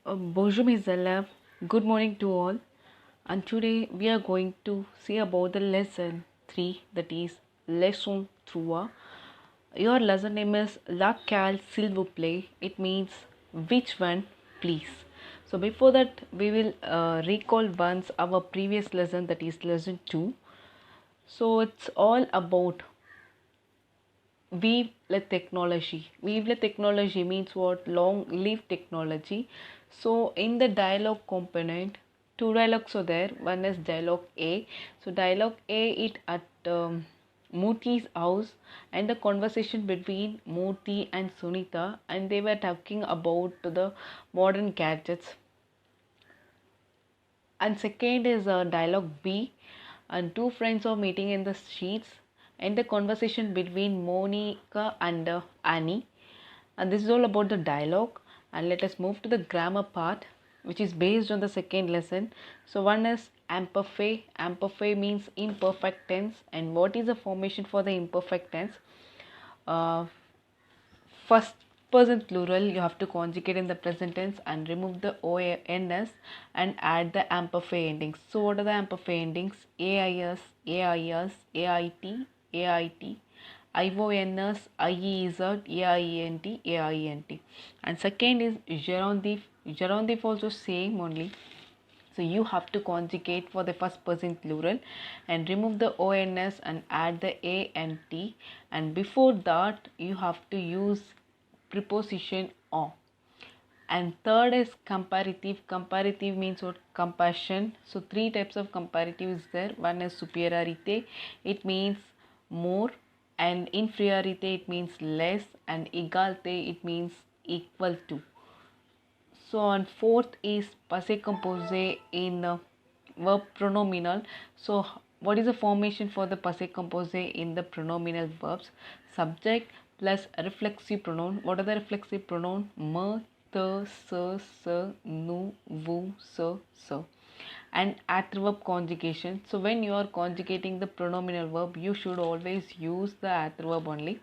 Bonjour, mes élèves. Good morning to all. And today we are going to see about the lesson 3, that is lesson 3. Your lesson name is Laquelle s'il vous plaît. It means which one, please. So before that, we will recall once our previous lesson, that is lesson 2. So it's all about Vive la technology. Vive la technology means what? Long live technology. So in the dialogue component, two dialogues are there. One is dialogue A. So dialogue A it at Murthy's house, and the conversation between Murthy and Sunita, and they were talking about the modern gadgets. And second is dialogue B, and two friends are meeting in the streets, and the conversation between Monica and Annie. And this is all about the dialogue. And let us move to the grammar part, which is based on the second lesson. So one is imperfect. Imperfect means imperfect tense. And what is the formation for the imperfect tense? Uh, First person plural, you have to conjugate in the present tense and remove the ons and add the amplify endings. So what are the amplify endings? ais, ais, ait, ait, ions, iez, aient, aint. And second is gerundif. Gerundif also same only. So you have to conjugate for the first person plural and remove the ons and add the a and t, and before that you have to use preposition on. And third is comparative. Comparative means what? Compassion. So three types of comparative is there. One is superiority, it means more, and inferiority it means less, and egalite it means equal to. So on fourth is passé composé in verb pronominal. So what is the formation for the passé composé in the pronominal verbs? Subject plus reflexive pronoun. What are the reflexive pronoun? Me, te, se, nu, vous, se. And adverb conjugation. So when you are conjugating the pronominal verb, you should always use the adverb only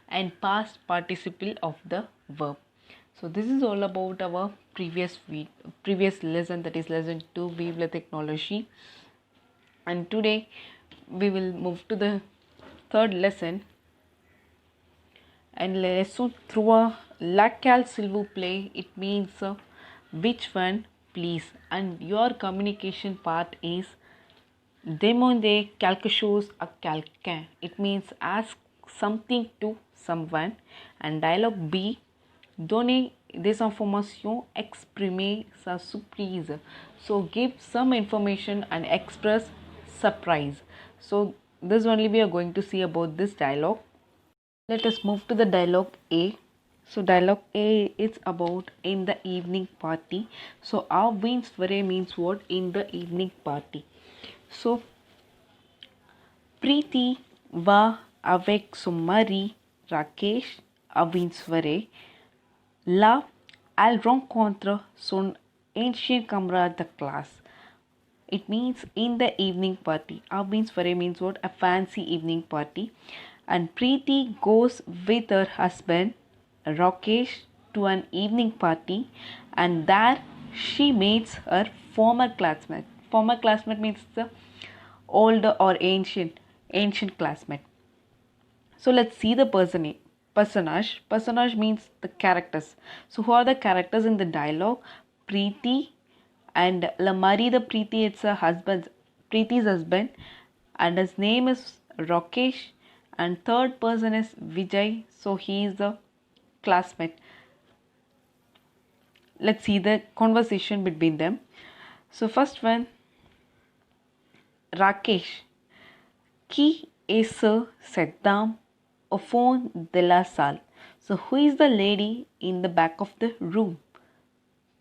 and past participle of the verb. So this is all about our previous lesson, that is lesson 2, Vive la technology. And today we will move to the third lesson. And lesson 3, laquelle s'il vous plaît, it means which one, please. And your communication part is demander quelque chose à quelqu'un. It means ask something to someone. And dialogue B, donner des informations, exprimer sa surprise. So give some information and express surprise. So this only we are going to see about this dialogue. Let us move to the dialogue A. So dialogue A is about in the evening party. So our means soirée means what? In the evening party. So Preeti va avec son mari Rakesh à une soirée. Là, elle rencontre son ancien camarade de classe. It means in the evening party. Our means soirée means what? A fancy evening party. And Preeti goes with her husband Rakesh to an evening party, and there she meets her former classmate. Former classmate means the older or ancient classmate. So let's see the personage. Personage means the characters. So who are the characters in the dialogue? Preeti and Lamari, the Preeti, it's a husband, Preeti's husband, and his name is Rakesh, and third person is Vijay, so he is the classmate. Let's see the conversation between them. So first one, Rakesh, qui est cette dame au fond de la salle? So who is the lady in the back of the room?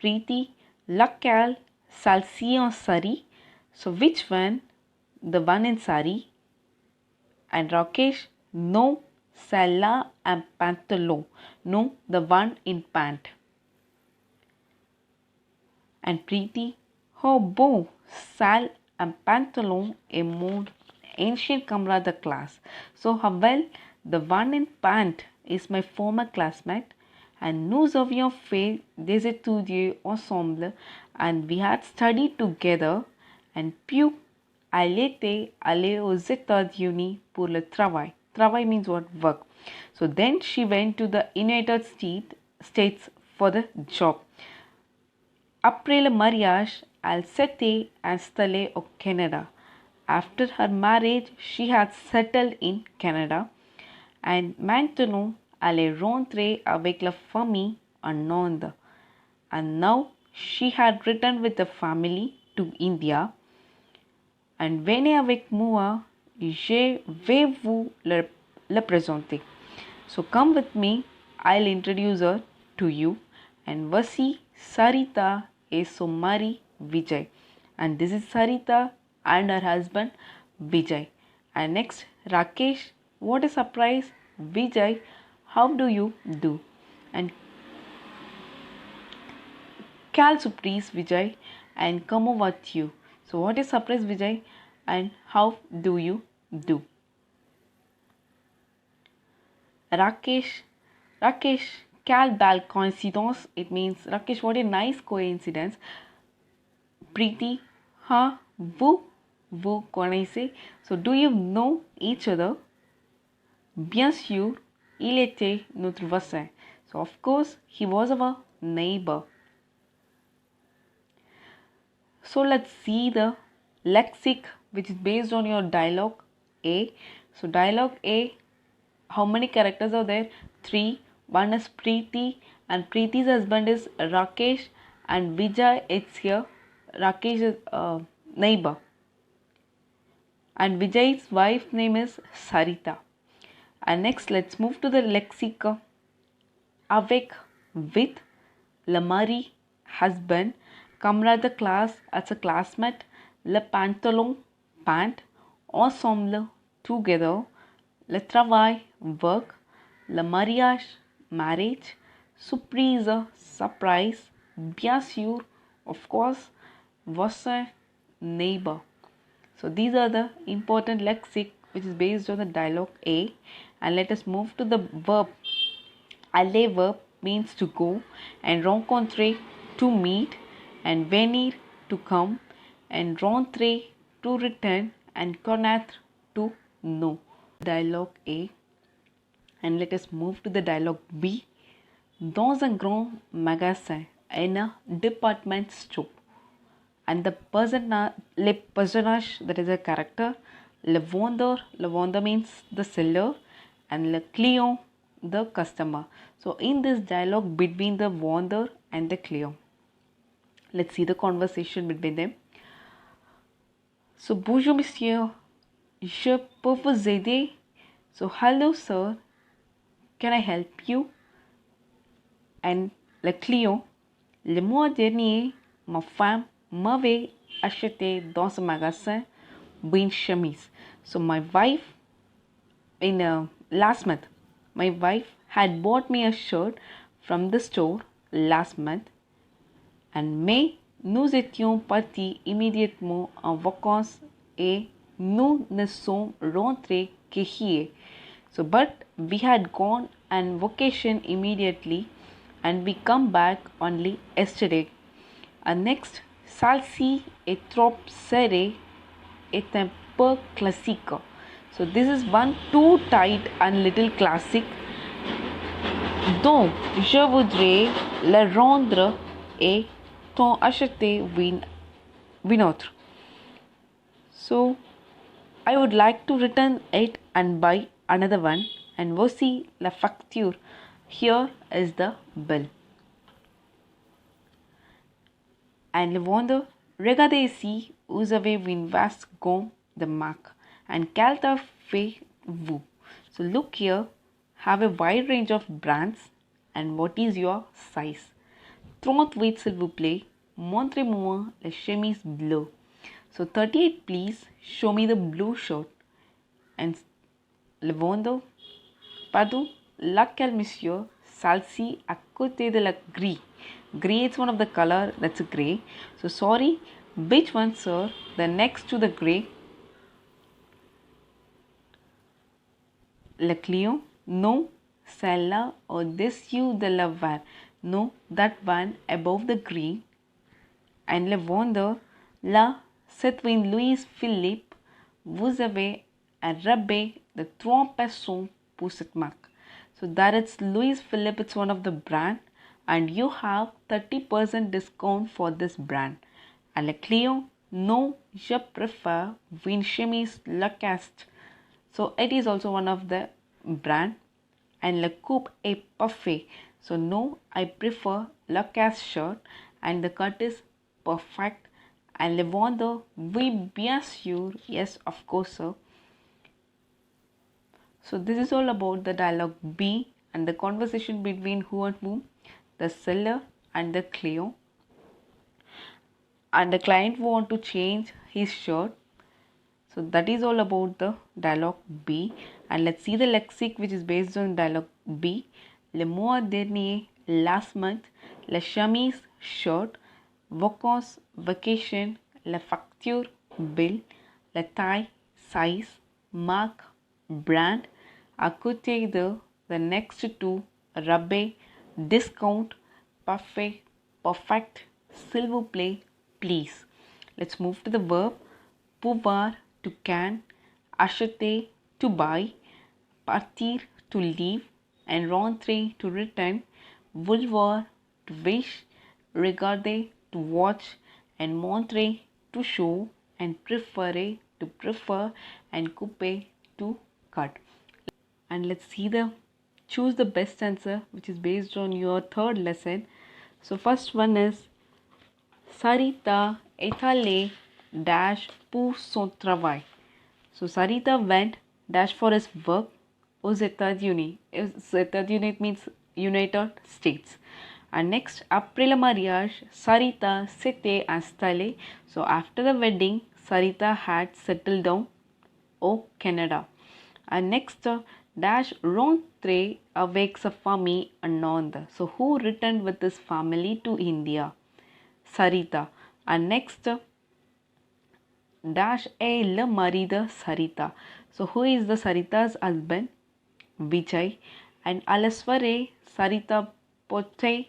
Preeti, laquelle? Celle-ci en sari. So which one? The one in sari. And Rakesh, no, celle-là en pantalon. No, the one in pant. And Preeti, oh bon, celle en pantalon est mon ancien camarade de classe. So how well, the one in pant is my former classmate, and nous avions fait des études ensemble and we had studied together and puis elle était allée aux États-Unis pour le travail. Travail means what? Work. So then she went to the United States for the job. Après le mariage, elle s'était installée au Canada. After her marriage, she had settled in Canada and maintenant elle est rentrée avec la famille en Inde. And now she had returned with the family to India. And venez avec moi, je vais vous le présenter. So come with me, I'll introduce her to you. And voici Sarita et son mari Vijay. And this is Sarita and her husband Vijay. And next, Rakesh, what a surprise. Vijay, how do you do? And quelle surprise Vijay, and comment vas-tu? So what is surprise Vijay and how do you do? Rakesh, quelle belle coincidence. It means Rakesh, what a nice coincidence. Preeti, हाँ vous connaissez. So do you know each other? Bien sûr, il était notre voisin. So of course, he was our neighbor. So let's see the lexic which is based on your dialogue A. So dialogue A, how many characters are there? 3. One is Preeti and Preeti's husband is Rakesh and Vijay is here. Rakesh is neighbor. And Vijay's wife's name is Sarita. And next let's move to the lexic. Avec, with, le mari, husband, camarade de classe, as a classmate, le pantalon, pant, ensemble, together, le travail, work, le mariage, marriage, surprise, surprise, bien sûr, of course, voisin, neighbor. So these are the important lexic which is based on the dialogue A. And let us move to the verb. Aller verb means to go and rencontrer to meet and venir to come and rentrer to return and connaître to know. Dialogue A. And let us move to the dialogue B. Dans un grand magasin, in a department store. And the le personnage, that is a character, le vendeur means the seller, and le client, the customer. So in this dialogue between the vendor and the client, let's see the conversation between them. So bonjour monsieur, je peux vous aider? So hello sir, can I help you? And le client, le mois dernier, ma femme m'avait acheté dans ce magasin une chemise. So my wife, last month, my wife had bought me a shirt from the store last month. And mais nous étions partis immédiatement en vacances et nous ne sommes rentrés qu'hier. So but we had gone on vacation immediately and we come back only yesterday. And next, celle-ci est trop serrée est un peu classique. So this is one too tight and little classic. Donc, je voudrais le rendre et t'en acheter une autre. So, I would like to return it and buy another one. And voici la facture. Here is the bill. And le vendeur, regardez ici, vous avez une vaste gomme de marque. And quelle taille faites-vous? So look here, have a wide range of brands. And what is your size? 38 s'il vous plaît. Montrez-moi la chemise bleue. So 38 please, show me the blue shirt. And le vendeur, pardon, laquelle monsieur? Celle-ci à côté de la gris. Grey, it's one of the color, that's a grey. So sorry, which one sir? The next to the grey. Le client, non, cella, or this you the lavar. No, that one above the green. And le wonder, la Citoyen Louis Philippe, vous avez un rabais de 3% pour cette marque. So that it's Louis Philippe, it's one of the brand, and you have 30% discount for this brand. And le Clio, no, je préfère une chemise Lacoste. So it is also one of the brand. And le coupe est parfait. So no, I prefer Lacoste shirt, and the cut is perfect. And le vendeur, oui bien sûr, yes of course sir. So this is all about the dialogue B and the conversation between who and whom, the seller and the Clio. And the client want to change his shirt. So that is all about the dialogue B. And let's see the lexic which is based on dialogue B. Le mois dernier, last month, la chemise, shirt, vacances, vacation, la facture, bill, la taille, size, marque, brand, à côté de, the next to, rabais, discount, parfait, perfect, s'il vous plaît, please. Let's move to the verb. Pouvoir, to can, acheter, to buy, partir, to leave, and rentrer, to return, vouloir, to wish, regarder, to watch, and montrer, to show, and préférer, to prefer, and couper, to cut. And let's see the choose the best answer which is based on your third lesson. So first one is Sarita est allée dash pour son travail. So Sarita went dash for his work aux États-Unis. États-Unis means United States. And next, après le mariage, Sarita s'était installée. So after the wedding, Sarita had settled down au Canada. And next, dash rentré avec sa famille en Inde. So who returned with his family to India? Sarita. And next, dash est le mari de Sarita. So who is the Sarita's husband? Vijay. And à la soirée, Sarita portait.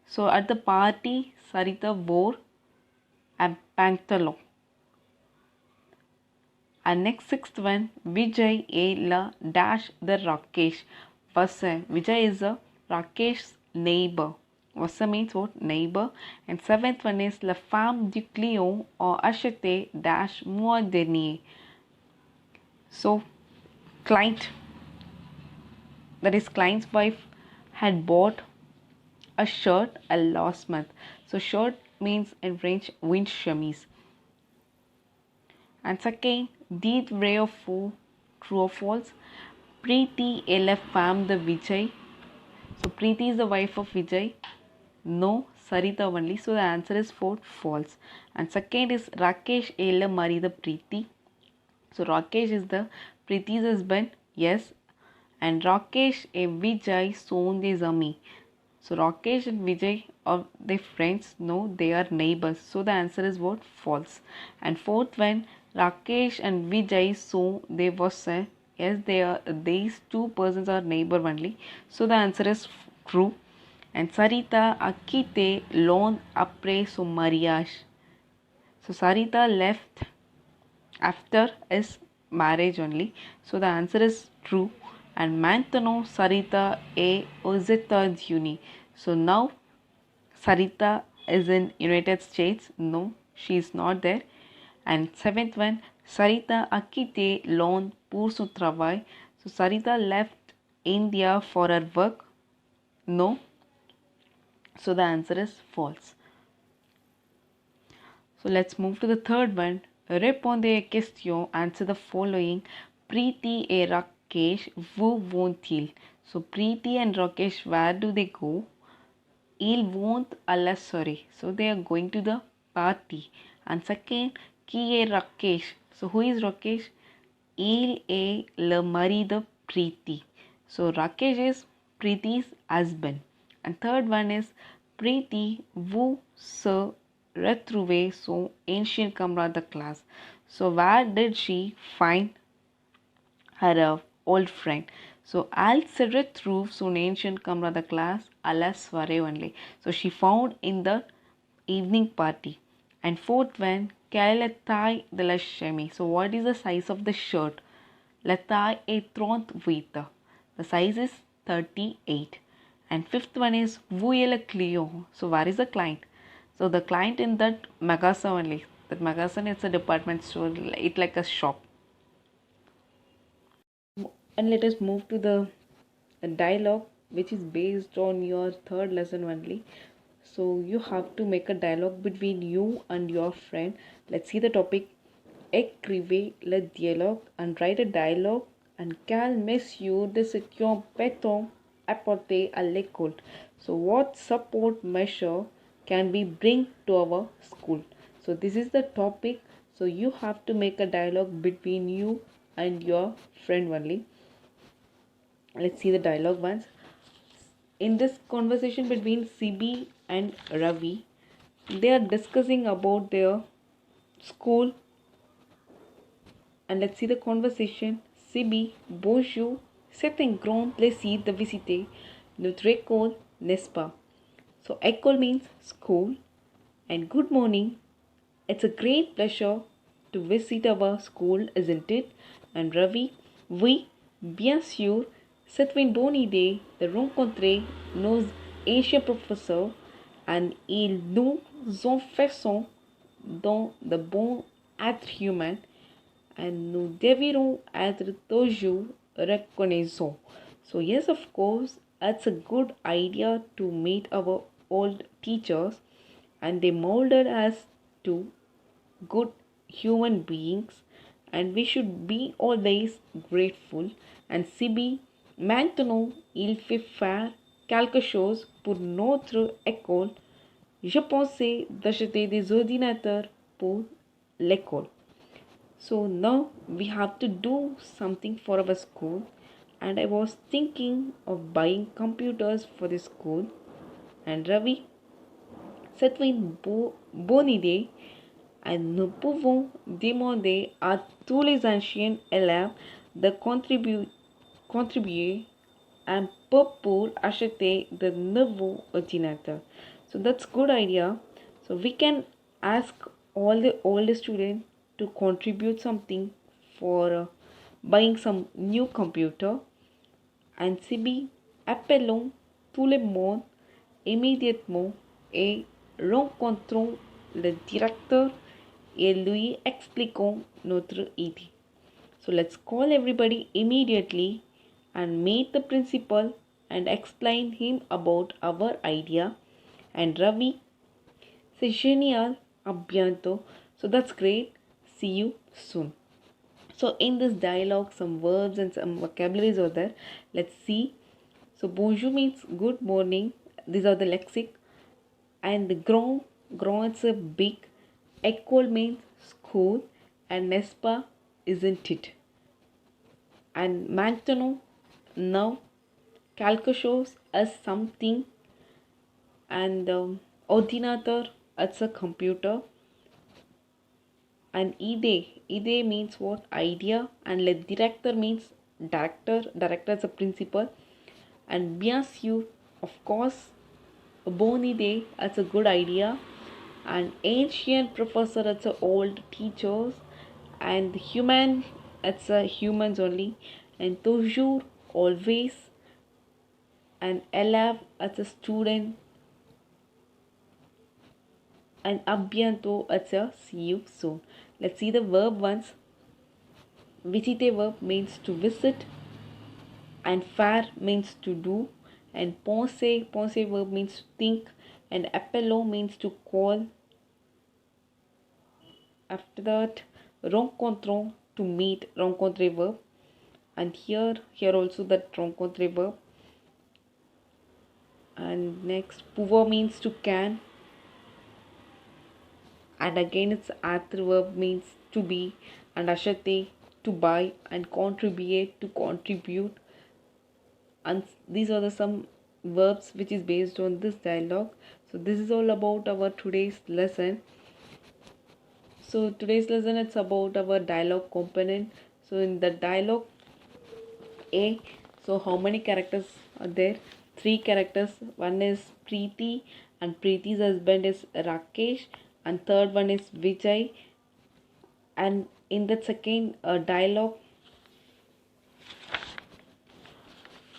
So at the party, Sarita wore a pantalon. And next sixth one, Vijay est le dash the Rakesh. Vijay is a Rakesh's neighbor. Vasa means what? Neighbor. And seventh one is la femme du client or acheté dash mois dernier. So client, that is client's wife, had bought a shirt a last month. So shirt means in French wind chemise. And second, dit vrai or faux, true or false? Preeti est la femme de Vijay. So Preeti is the wife of Vijay. No, Sarita only. So the answer is false. And second is Rakesh est le mari de Preeti. So Rakesh is the Preeti's husband. Yes. And Rakesh et Vijay sont des amis. So Rakesh and Vijay are they friends? No, they are neighbors. So the answer is what? False. And fourth one, Rakesh and Vijay so they was yes, they are, these two persons are neighbor only. So the answer is true. And Sarita a quitté l'an après son mariage. So Sarita left after his marriage only. So the answer is true. And maintenant Sarita est aux États-Unis. So now Sarita is in United States. No, she is not there. And seventh one, Sarita a quitté l'Inde pour son travail. So Sarita left India for her work. No. So the answer is false. So let's move to the third one. Répondez aux questions. Answer the following. Preeti et Rakesh, où vont-ils? So Preeti and Rakesh, where do they go? Ils vont à la soirée. So they are going to the party. And second, qui est Rakesh? So who is Rakesh? Il est le mari de Preeti. So Rakesh is Preeti's husband. And third one is Preeti vous se retrouver son ancien camarade de classe. So where did she find her old friend? So Al Cedret through soon ancient Kamra the class alas soiree only. So she found in the evening party. And fourth one, quelle est taille de la chemise? So what is the size of the shirt? La taille est 38. The size is 38. And fifth one is où est le client? So where is the client? So the client in that magasin only. That magasin is a department store. It like a shop. And let us move to the dialogue, which is based on your third lesson only. So you have to make a dialogue between you and your friend. Let's see the topic. Écrivez le dialogue and write a dialogue and quel mesure de ce qu'on peut apporter à l'école. So what support measure can we bring to our school? So this is the topic. So you have to make a dialogue between you and your friend only. Let's see the dialogue once. In this conversation between Sibi and Ravi, they are discussing about their school. And let's see the conversation. Sibi, bonjour, c'est un grand plaisir de visiter notre école, n'est-ce pas? So, école means school, and good morning. It's a great pleasure to visit our school, isn't it? And Ravi, oui, bien sûr, c'est une bonne idée de rencontrer nos anciens professeurs and ils nous ont fait dans de bons êtres humains and nous devrons être toujours reconnaissants. So yes, of course, it's a good idea to meet our old teachers and they molded us to good human beings and we should be always grateful. And Sibi, maintenant il fait faire quelque chose pour notre école. Je pensais d'acheter des ordinateurs pour l'école. So now we have to do something for our school and I was thinking of buying computers for the school. And Ravi, c'est une bonne idée et nous pouvons demander à tous les anciens élèves de contribuer un peu pour acheter de nouveaux ordinateurs. So that's good idea. So we can ask all the old students to contribute something for buying some new computer. And Sibi, appelons tout le monde immédiatement et rencontrons le directeur et lui expliquons notre idée. So let's call everybody immediately and meet the principal and explain him about our idea. And Ravi, c'est génial, à bientôt. So that's great. See you soon. So in this dialogue, some verbs and some vocabularies are there. Let's see. So bonjour means good morning. These are the lexic. And the grand it's a big. École means school. And n'est-ce pas, isn't it? And maintenant, now, quelque chose is something. And ordinateur, it's a computer. And ide means what? Idea. And le director means director. Director is a principal. And bien sûr, of course, a bonne idée, that's a good idea. And ancient professor, it's a old teachers. And human, it's a humans only. And toujours, always. And élève, it's a student. And à bientôt, it's a see you soon. Let's see the verb once. Visiter verb means to visit. And faire means to do. And penser verb means to think. And appelons means to call. After that, rencontrons, to meet, rencontrer verb. And here also that rencontrer verb. And next, pouvoir means to can. And again it's être verb means to be. And acheter, to buy. And contribuer, to contribute. And these are the some verbs which is based on this dialogue. So this is all about our today's lesson. So today's lesson, it's about our dialogue component. So in the dialogue A, So how many characters are there? Three characters. One is Preeti, and Preeti's husband is Rakesh, and third one is Vijay. And in the second dialogue,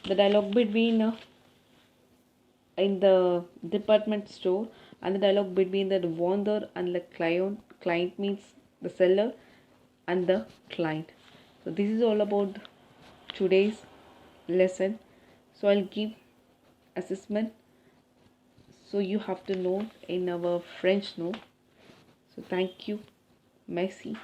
the dialogue between in the department store, and the dialogue between the vendor and the client means the seller and the client. So this is all about today's lesson. So I'll give assessment, so you have to know in our French note. So thank you. Merci.